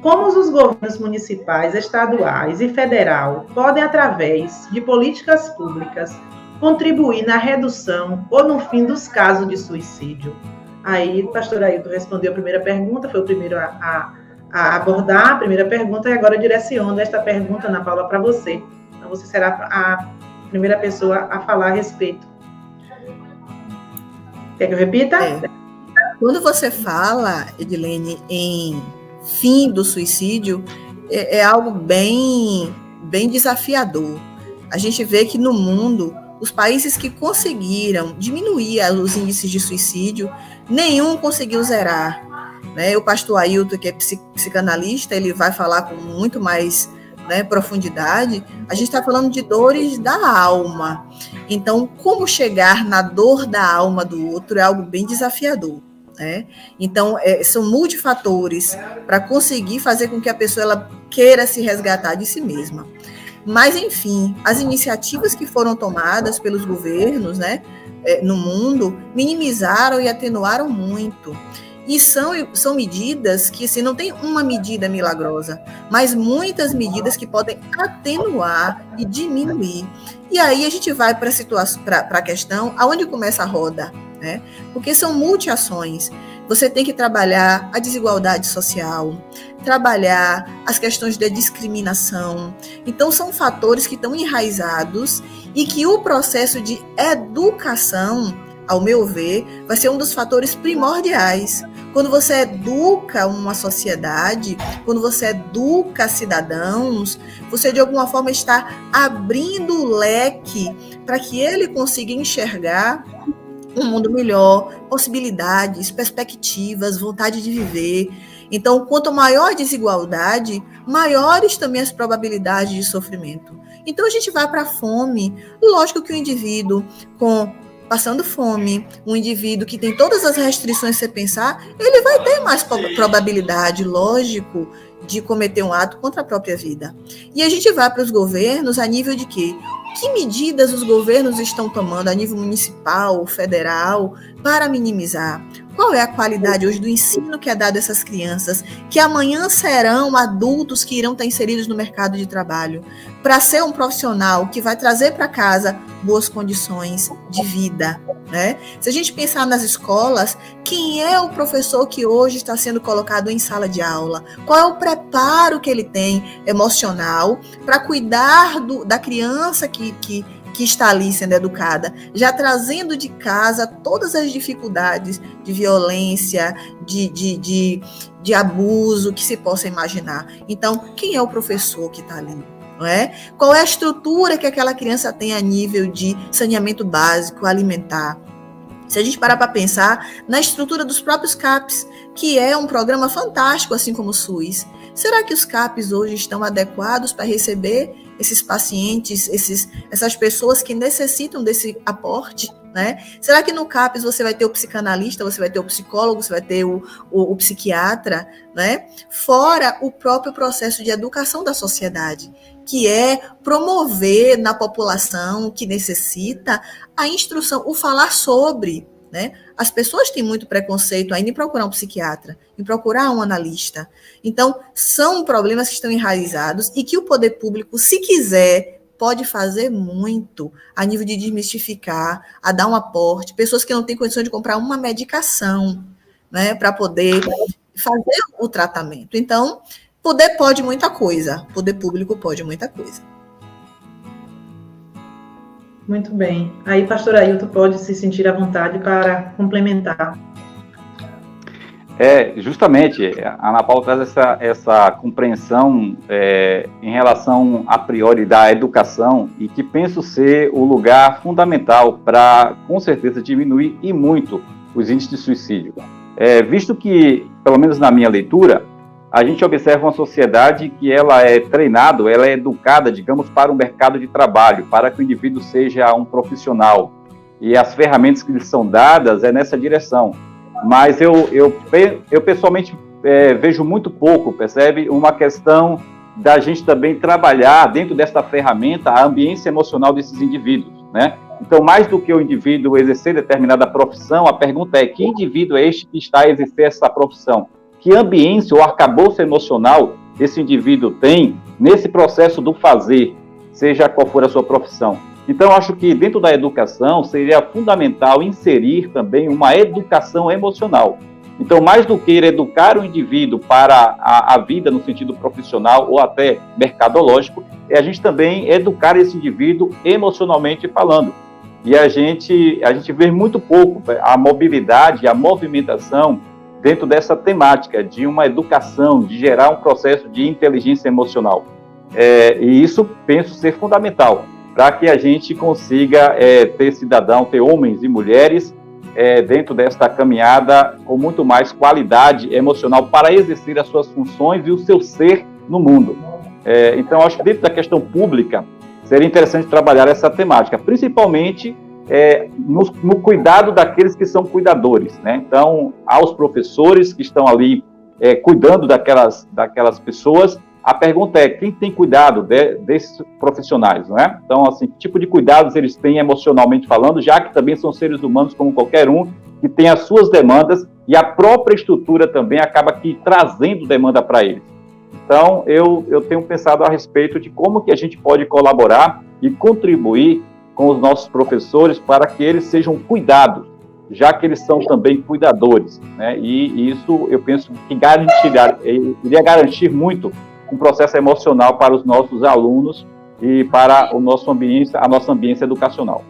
Como os governos municipais, estaduais e federal podem, através de políticas públicas, contribuir na redução ou no fim dos casos de suicídio? Aí, o pastor Ailton respondeu a primeira pergunta, foi o primeiro a abordar a primeira pergunta, e agora eu direciono esta pergunta, Ana Paula, para você. Então, você será a primeira pessoa a falar a respeito. Quer que eu repita? Quando você fala, Edilene, em fim do suicídio, é algo bem desafiador. A gente vê que no mundo, os países que conseguiram diminuir os índices de suicídio, nenhum conseguiu zerar. Né? O pastor Ailton, que é psicanalista, ele vai falar com muito mais, né, profundidade. A gente está falando de dores da alma. Então, como chegar na dor da alma do outro é algo bem desafiador. Né? Então, são multifatores para conseguir fazer com que a pessoa ela queira se resgatar de si mesma. Mas, enfim, as iniciativas que foram tomadas pelos governos, né, no mundo minimizaram e atenuaram muito. E são medidas que, assim, não tem uma medida milagrosa, mas muitas medidas que podem atenuar e diminuir. E aí a gente vai para a questão aonde começa a roda, né? Porque são multi-ações. Você tem que trabalhar a desigualdade social, trabalhar as questões da discriminação. Então, são fatores que estão enraizados e que o processo de educação, ao meu ver, vai ser um dos fatores primordiais. Quando você educa uma sociedade, quando você educa cidadãos, você de alguma forma está abrindo o leque para que ele consiga enxergar um mundo melhor, possibilidades, perspectivas, vontade de viver. Então, quanto maior a desigualdade, maiores também as probabilidades de sofrimento. Então, a gente vai para a fome. Lógico que o indivíduo passando fome, um indivíduo que tem todas as restrições, você pensar, ele vai ter mais probabilidade, lógico, de cometer um ato contra a própria vida. E a gente vai para os governos a nível de quê? Que medidas os governos estão tomando a nível municipal, federal, para minimizar? Qual é a qualidade hoje do ensino que é dado a essas crianças, que amanhã serão adultos que irão estar inseridos no mercado de trabalho, para ser um profissional que vai trazer para casa boas condições de vida, né? Se a gente pensar nas escolas, quem é o professor que hoje está sendo colocado em sala de aula? Qual é o preparo que ele tem emocional para cuidar da criança que está ali sendo educada, já trazendo de casa todas as dificuldades de violência, de abuso que se possa imaginar. Então, quem é o professor que está ali? Não é? Qual é a estrutura que aquela criança tem a nível de saneamento básico, alimentar? Se a gente parar para pensar na estrutura dos próprios CAPs, que é um programa fantástico, assim como o SUS, será que os CAPs hoje estão adequados para receber esses pacientes, essas pessoas que necessitam desse aporte? Né? Será que no CAPS você vai ter o psicanalista, você vai ter o psicólogo, você vai ter o psiquiatra, né? Fora o próprio processo de educação da sociedade, que é promover na população que necessita a instrução, o falar sobre, né? As pessoas têm muito preconceito ainda em procurar um psiquiatra, em procurar um analista. Então, são problemas que estão enraizados e que o poder público, se quiser, pode fazer muito a nível de desmistificar, a dar um aporte, pessoas que não têm condição de comprar uma medicação, né, para poder fazer o tratamento. Então, poder pode muita coisa, poder público pode muita coisa. Muito bem. Aí, pastor Ailton pode se sentir à vontade para complementar. Justamente, a Ana Paula traz essa compreensão em relação, a priori, da educação, e que penso ser o lugar fundamental para, com certeza, diminuir e muito os índices de suicídio. Visto que, pelo menos na minha leitura, a gente observa uma sociedade que ela é treinada, ela é educada, digamos, para o mercado de trabalho, para que o indivíduo seja um profissional. E as ferramentas que lhes são dadas é nessa direção. Mas eu pessoalmente vejo muito pouco, percebe? Uma questão da gente também trabalhar dentro dessa ferramenta a ambiência emocional desses indivíduos, né? Então, mais do que o indivíduo exercer determinada profissão, a pergunta é: que indivíduo é este que está a exercer essa profissão? que ambiência ou arcabouço emocional esse indivíduo tem nesse processo do fazer, seja qual for a sua profissão. Então, acho que dentro da educação seria fundamental inserir também uma educação emocional. Então, mais do que educar o indivíduo para a vida no sentido profissional ou até mercadológico, é a gente também educar esse indivíduo emocionalmente falando. E a gente vê muito pouco a mobilidade, a movimentação dentro dessa temática de uma educação, de gerar um processo de inteligência emocional. E isso, penso, ser fundamental para que a gente consiga ter homens e mulheres dentro desta caminhada com muito mais qualidade emocional para exercer as suas funções e o seu ser no mundo. Então, acho que dentro da questão pública seria interessante trabalhar essa temática, principalmente no cuidado daqueles que são cuidadores, né? Então, aos professores que estão ali cuidando daquelas pessoas, a pergunta é, quem tem cuidado desses profissionais, não é? Então, assim, que tipo de cuidados eles têm emocionalmente falando, já que também são seres humanos como qualquer um, que tem as suas demandas, e a própria estrutura também acaba aqui trazendo demanda para eles. Então, eu tenho pensado a respeito de como que a gente pode colaborar e contribuir com os nossos professores para que eles sejam cuidados, já que eles são também cuidadores, né? E isso, eu penso que iria garantir muito um processo emocional para os nossos alunos e para a nossa ambiência educacional.